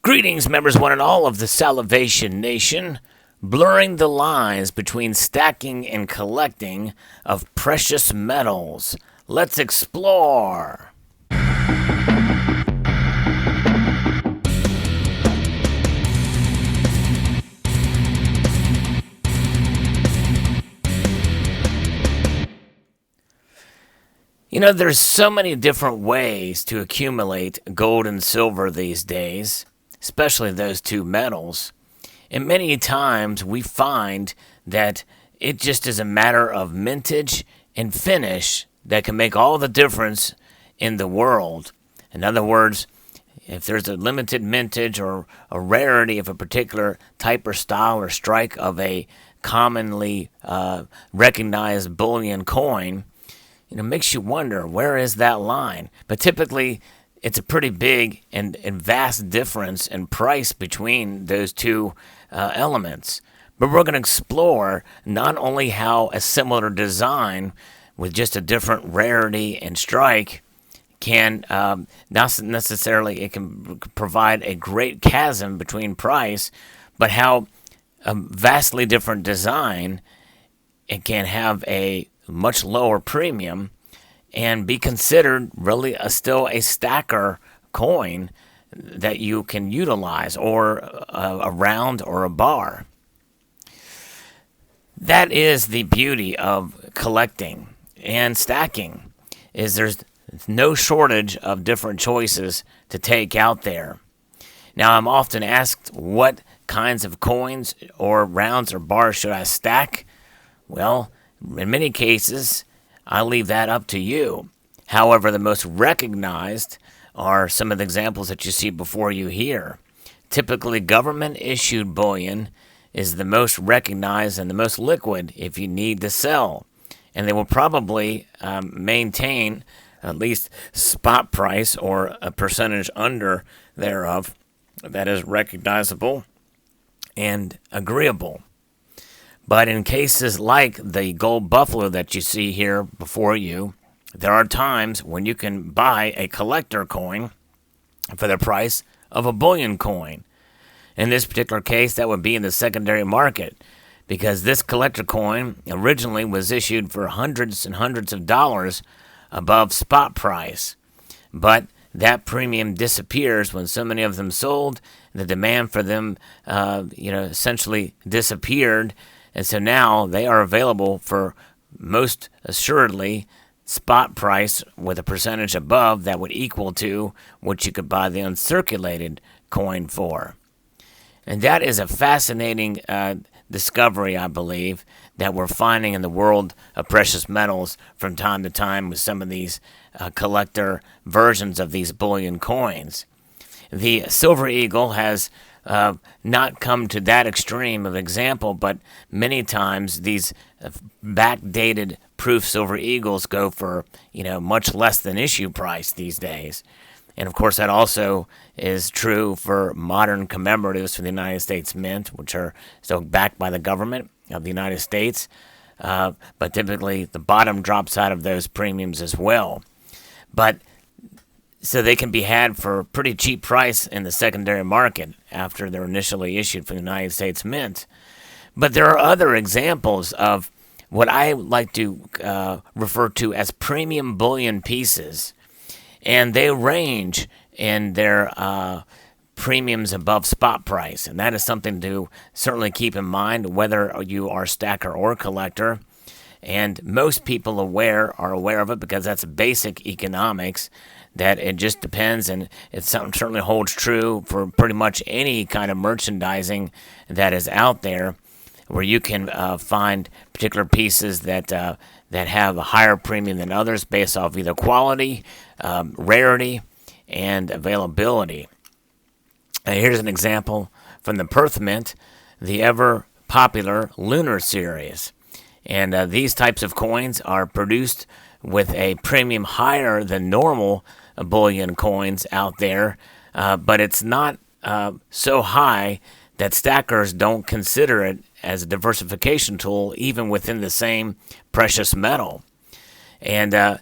Greetings, members one and all of the Salivation Nation, blurring the lines between stacking and collecting of precious metals. Let's explore! You know, there's so many different ways to accumulate gold and silver these days, especially those two metals. And many times we find that it just is a matter of mintage and finish that can make all the difference in the world. In other words, if there's a limited mintage or a rarity of a particular type or style or strike of a commonly recognized bullion coin, it makes you wonder, where is that line? But typically, it's a pretty big and vast difference in price between those two elements. But we're going to explore not only how a similar design with just a different rarity and strike can not necessarily it can provide a great chasm between price, but how a vastly different design it can have a much lower premium and be considered really still a stacker coin that you can utilize, or a round or a bar. That is the beauty of collecting and stacking, is there's no shortage of different choices to take out there. Now, I'm often asked what kinds of coins or rounds or bars should I stack? Well, in many cases, I leave that up to you. However, the most recognized are some of the examples that you see before you here. Typically, government-issued bullion is the most recognized and the most liquid if you need to sell. And they will probably maintain at least spot price or a percentage under thereof that is recognizable and agreeable. But in cases like the gold buffalo that you see here before you, there are times when you can buy a collector coin for the price of a bullion coin. In this particular case, that would be in the secondary market, because this collector coin originally was issued for hundreds and hundreds of dollars above spot price. But that premium disappears when so many of them sold. The demand for them, essentially disappeared. And so now they are available for most assuredly spot price with a percentage above that would equal to what you could buy the uncirculated coin for. And that is a fascinating discovery, I believe, that we're finding in the world of precious metals from time to time with some of these collector versions of these bullion coins. The Silver Eagle has not come to that extreme of example, but many times these backdated proof Silver Eagles go for much less than issue price these days. And of course that also is true for modern commemoratives from the United States Mint, which are still backed by the government of the United States, but typically the bottom drops out of those premiums as well. But so they can be had for a pretty cheap price in the secondary market after they're initially issued from the United States Mint. But there are other examples of what I like to refer to as premium bullion pieces. And they range in their premiums above spot price. And that is something to certainly keep in mind, whether you are stacker or collector. And most people are aware of it, because that's basic economics, that it just depends, and it certainly holds true for pretty much any kind of merchandising that is out there, where you can find particular pieces that have a higher premium than others based off either quality, rarity, and availability. Here's an example from the Perth Mint, the ever popular Lunar Series. And these types of coins are produced with a premium higher than normal bullion coins out there, but it's not so high that stackers don't consider it as a diversification tool, even within the same precious metal. And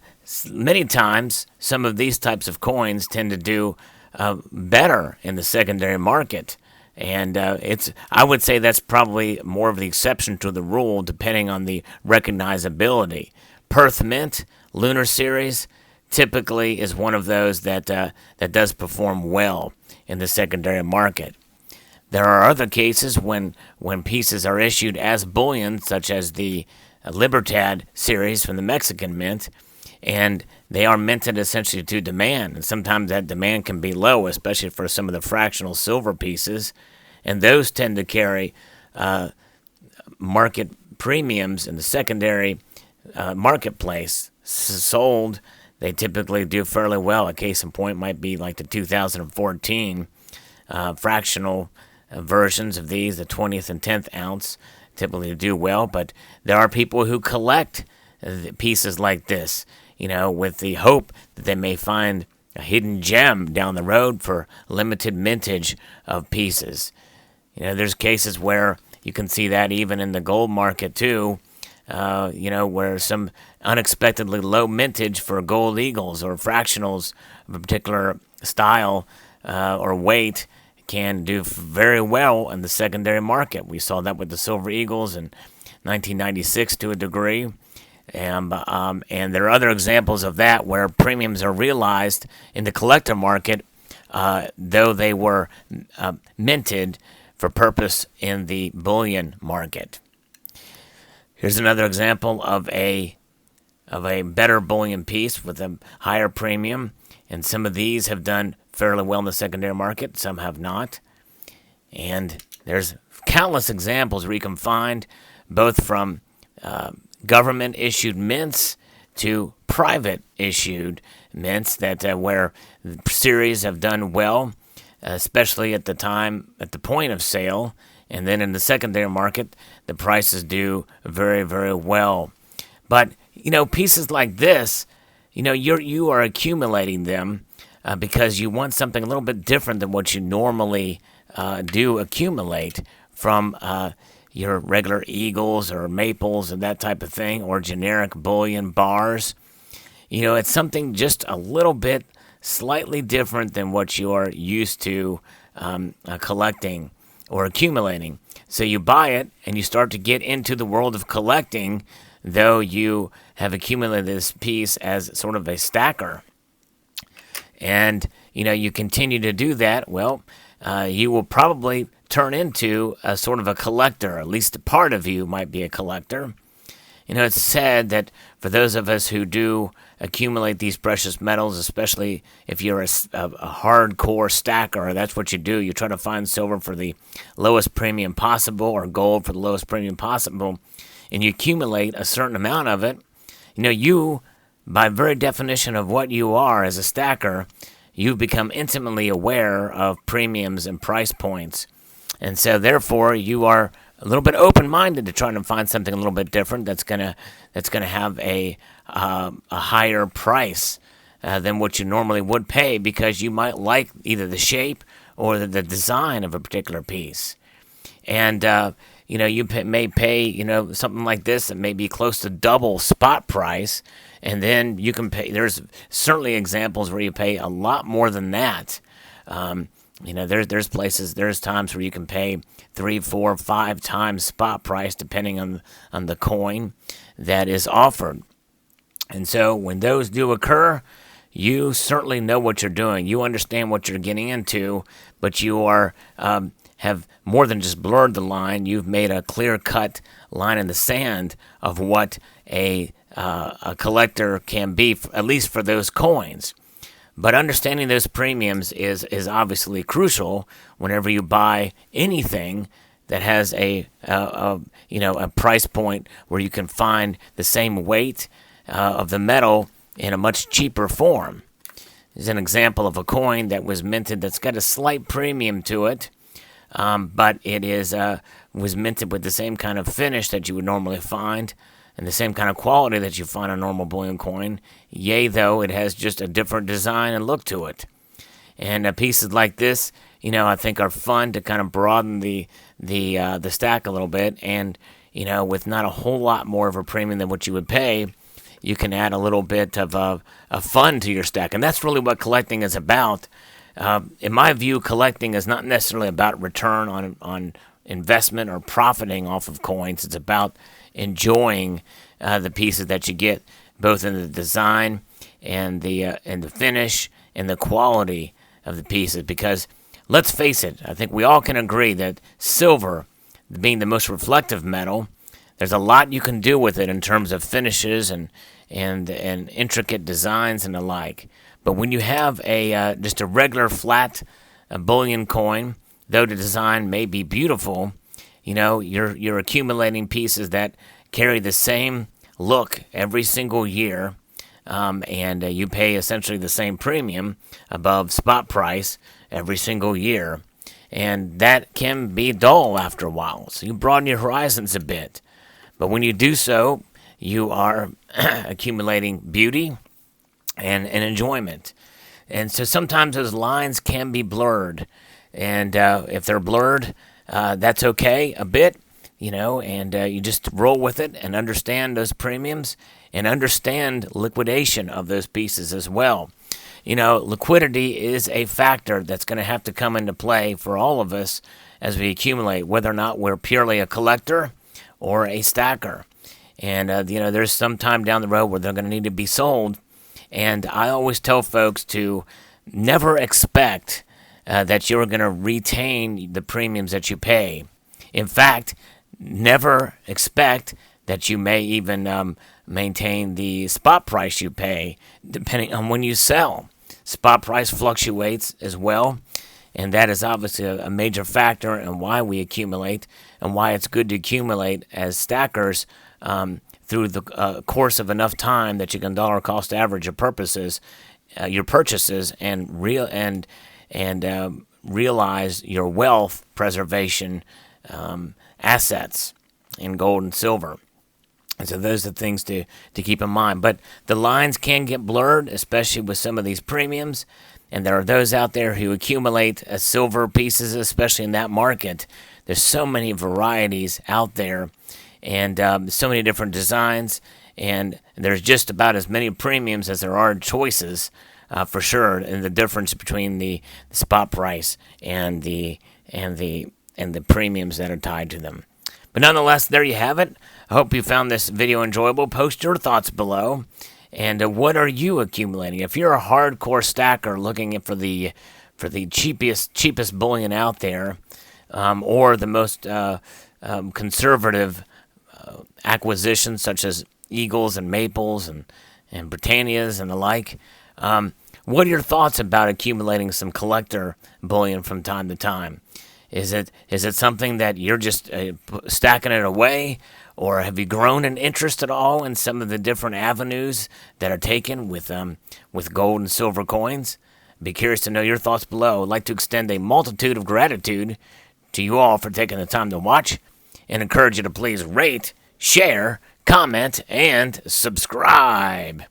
many times, some of these types of coins tend to do better in the secondary market. And I would say that's probably more of the exception to the rule, depending on the recognizability. Perth Mint, Lunar Series, typically is one of those that does perform well in the secondary market. There are other cases when pieces are issued as bullion, such as the Libertad series from the Mexican Mint, and they are minted essentially to demand. And sometimes that demand can be low, especially for some of the fractional silver pieces, and those tend to carry market premiums in the secondary marketplace. Sold, they typically do fairly well. A case in point might be like the 2014 fractional versions of these, the 20th and 10th ounce, typically do well. But there are people who collect pieces like this, with the hope that they may find a hidden gem down the road for limited mintage of pieces. There's cases where you can see that even in the gold market too, where some unexpectedly low mintage for gold eagles or fractionals of a particular style or weight can do very well in the secondary market. We saw that with the silver eagles in 1996 to a degree. And there are other examples of that where premiums are realized in the collector market, though they were minted for purpose in the bullion market. Here's another example of a better bullion piece with a higher premium, and some of these have done fairly well in the secondary market, some have not. And there's countless examples where you can find both from government-issued mints to private-issued mints that where the series have done well, especially at the point of sale, and then in the secondary market, the prices do very, very well. But pieces like this, you are accumulating them because you want something a little bit different than what you normally do accumulate from your regular eagles or maples and that type of thing, or generic bullion bars. It's something just a little bit slightly different than what you are used to collecting or accumulating. So you buy it and you start to get into the world of collecting, though you have accumulated this piece as sort of a stacker. And, you continue to do that, well, you will probably turn into a sort of a collector. At least a part of you might be a collector. It's said that for those of us who do accumulate these precious metals, especially if you're a hardcore stacker, that's what you do. You try to find silver for the lowest premium possible or gold for the lowest premium possible, and you accumulate a certain amount of it. You, by very definition of what you are as a stacker, you've become intimately aware of premiums and price points. And so, therefore, you are a little bit open-minded to trying to find something a little bit different that's gonna have a higher price than what you normally would pay, because you might like either the shape or the design of a particular piece. And you may pay something like this that may be close to double spot price, and then you can pay. There's certainly examples where you pay a lot more than that. There's places, there's times where you can pay 3, 4, 5 times spot price depending on the coin that is offered. And so when those do occur, you certainly know what you're doing. You understand what you're getting into, but you are have more than just blurred the line. You've made a clear-cut line in the sand of what a collector can be, at least for those coins. But understanding those premiums is obviously crucial whenever you buy anything that has a price point where you can find the same weight of the metal in a much cheaper form. There's an example of a coin that was minted that's got a slight premium to it, but it was minted with the same kind of finish that you would normally find and the same kind of quality that you find on a normal bullion coin. Yea, though, it has just a different design and look to it. And pieces like this, I think are fun to kind of broaden the stack a little bit. And, with not a whole lot more of a premium than what you would pay, you can add a little bit of fun to your stack. And that's really what collecting is about. In my view, collecting is not necessarily about return on investment or profiting off of coins. It's about enjoying the pieces that you get, both in the design and the finish and the quality of the pieces. Because let's face it, I think we all can agree that silver, being the most reflective metal, there's a lot you can do with it in terms of finishes and intricate designs and the like. But when you have just a regular flat bullion coin, though the design may be beautiful, you're accumulating pieces that carry the same look every single year, and you pay essentially the same premium above spot price every single year. And that can be dull after a while. So you broaden your horizons a bit. But when you do so, you are accumulating beauty and enjoyment. And so sometimes those lines can be blurred. And if they're blurred, that's okay a bit, and you just roll with it and understand those premiums and understand liquidation of those pieces as well. Liquidity is a factor that's going to have to come into play for all of us as we accumulate, whether or not we're purely a collector or a stacker. And, there's some time down the road where they're going to need to be sold. And I always tell folks to never expect that you're going to retain the premiums that you pay. In fact, never expect that you may even maintain the spot price you pay, depending on when you sell. Spot price fluctuates as well, and that is obviously a major factor in why we accumulate and why it's good to accumulate as stackers through the course of enough time that you can dollar cost average your purchases and realize your wealth preservation assets in gold and silver. And so those are things to keep in mind. But the lines can get blurred, especially with some of these premiums. And there are those out there who accumulate silver pieces, especially in that market. There's so many varieties out there and so many different designs. And there's just about as many premiums as there are choices, for sure. And the difference between the spot price and the premiums that are tied to them. But nonetheless, there you have it. I hope you found this video enjoyable. Post your thoughts below. And what are you accumulating? If you're a hardcore stacker looking for the cheapest bullion out there, or the most conservative acquisitions such as Eagles and Maples and Britannias and the like, what are your thoughts about accumulating some collector bullion from time to time? Is it something that you're just stacking it away, or have you grown an interest at all in some of the different avenues that are taken with gold and silver coins? Be curious to know your thoughts below. I'd like to extend a multitude of gratitude to you all for taking the time to watch, and encourage you to please rate, share, comment, and subscribe.